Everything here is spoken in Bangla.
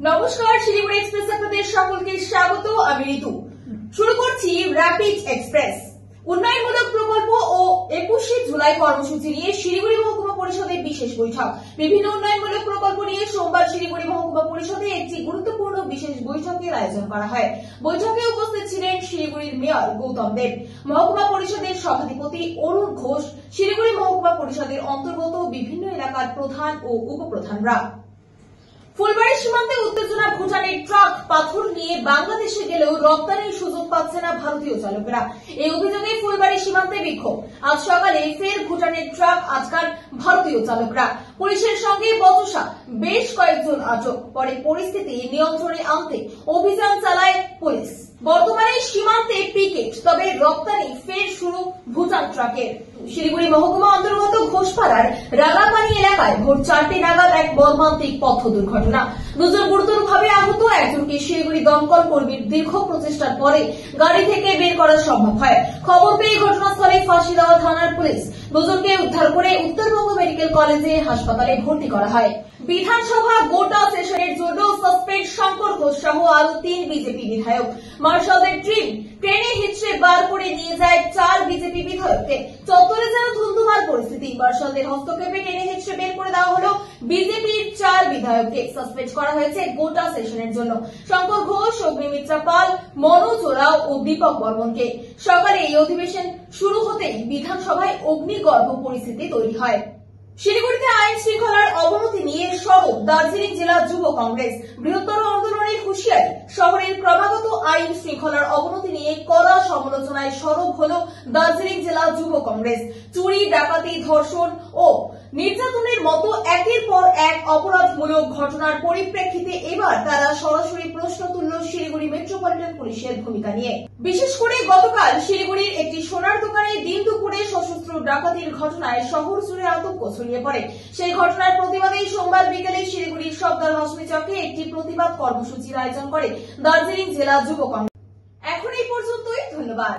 নমস্কার, শিলিগুড়ি এক্সপ্রেস আপনাদের সকলকে স্বাগত। আমি ঋতু। শুরু করছি র্যাপিড এক্সপ্রেস। উন্নয়নমূলক প্রকল্প ও 21শে জুলাই কর্মসূচি নিয়ে শিলিগুড়ি মহকুমা পরিষদের বিশেষ বৈঠক। বিভিন্ন উন্নয়নমূলক প্রকল্প নিয়ে সোমবার শিলিগুড়ি মহকুমা পরিষদে একটি গুরুত্বপূর্ণ বিশেষ বৈঠকের আয়োজন করা হয়। বৈঠকে উপস্থিত ছিলেন শিলিগুড়ির মেয়র গৌতম দেব, মহকুমা পরিষদের সভাধিপতি অরুণ ঘোষ, শিলিগুড়ি মহকুমা পরিষদের অন্তর্গত বিভিন্ন এলাকার প্রধান ও উপপ্রধানরা। ফুলবাড়ি সীমান্তে উত্তেজনা, ভুটানের ট্রাক পাথর নিয়ে বাংলাদেশে গেলেও রপ্তানির সুযোগ পাচ্ছে না ভারতীয় চালকেরা। এই অভিযোগে ফুলবাড়ি সীমান্তে বিক্ষোভ। আজ সকালে ফের ভুটানের ট্রাক আটকান ভারতীয় চালকরা। পুলিশের সঙ্গে বচসা, বেশ কয়েকজন আটক। পরে পরিস্থিতি নিয়ন্ত্রণে আনতে অভিযান চালায় পুলিশ। বর্তমানে সীমান্তে পিকেট, তবে রপ্তানি ফের শুরু ভুটান ট্রাকের। শিলিগুড়ি মহকুমা অন্তর্গত ঘোষপাড়ার রাগাপানি এলাকায় ভোর 4টে নাগাদ এক মর্মান্তিক পথ দুর্ঘটনা। দুজন গুরুতরভাবে আহত। একজনকে শিলিগুড়ি দমকল কর্মীর দীর্ঘ প্রচেষ্টার পরে গাড়ি থেকে বের করা সম্ভব হয়। খবর পেয়ে ঘটনাস্থলে ফাঁসিদেওয়া থানার পুলিশ দুজনকে উদ্ধার করে উত্তরবঙ্গ মেডিকেল কলেজে হাসপাতালে ভর্তি করা হয়। বিধানসভা গোটা সেশনের জন্য সাসপেন্ড শঙ্কর ঘোষ সহ আরো 3 বিজেপি বিধায়ক। মার্শালদের ট্রেনে হিচড়ে বার করে নিয়ে যায় 4 বিজেপি বিধায়ককে। চত্বরে যেন ধুন্ধুমার পরিস্থিতি। মার্শালদের হস্তক্ষেপে টেনে হিচড়ে বের করে দেওয়া হলো বিজেপির 4 বিধায়ককে। সাসপেন্ড করা হয়েছে গোটা সেশনের জন্য শঙ্কর ঘোষ, অগ্নিমিত্রা পাল, মনোজ ওরাও ও দীপক বর্মনকে। সকালে এই অধিবেশন শুরু হতেই বিধানসভায় অগ্নিগর্ভ পরিস্থিতি তৈরি হয়। শিলিগুড়িতে আইন শৃঙ্খলার অবনতি নিয়ে সরব দার্জিলিং জেলা যুব কংগ্রেস। বৃহত্তর আন্দোলনের হুঁশিয়ারি। শহরের ক্রমাগত আইন শৃঙ্খলার অবনতি নিয়ে কড়া সমালোচনায় সরব হল দার্জিলিং জেলা যুব কংগ্রেস। চুরি, ডাকাতি, ধর্ষণ ও নির্যাতনের মতো একের পর এক অপরাধমূলক ঘটনার পরিপ্রেক্ষিতে এবার তারা সরাসরি প্রশ্ন তুলল শিলিগুড়ি মেট্রোপলিটন পুলিশের ভূমিকা নিয়ে। বিশেষ করে গতকাল শিলিগুড়ির একটি সোনার দোকানে দিন দুপুরে সশস্ত্র ডাকাতির ঘটনায় শহর জুড়ে আতঙ্ক ছড়িয়ে পড়ে। সেই ঘটনার প্রতিবাদেই সোমবার বিকেলে শিলিগুড়ির সর্দার হাসমি চকে একটি প্রতিবাদ কর্মসূচির আয়োজন করে দার্জিলিং জেলা যুব কংগ্রেস। এখন এই পর্যন্তই। ধন্যবাদ।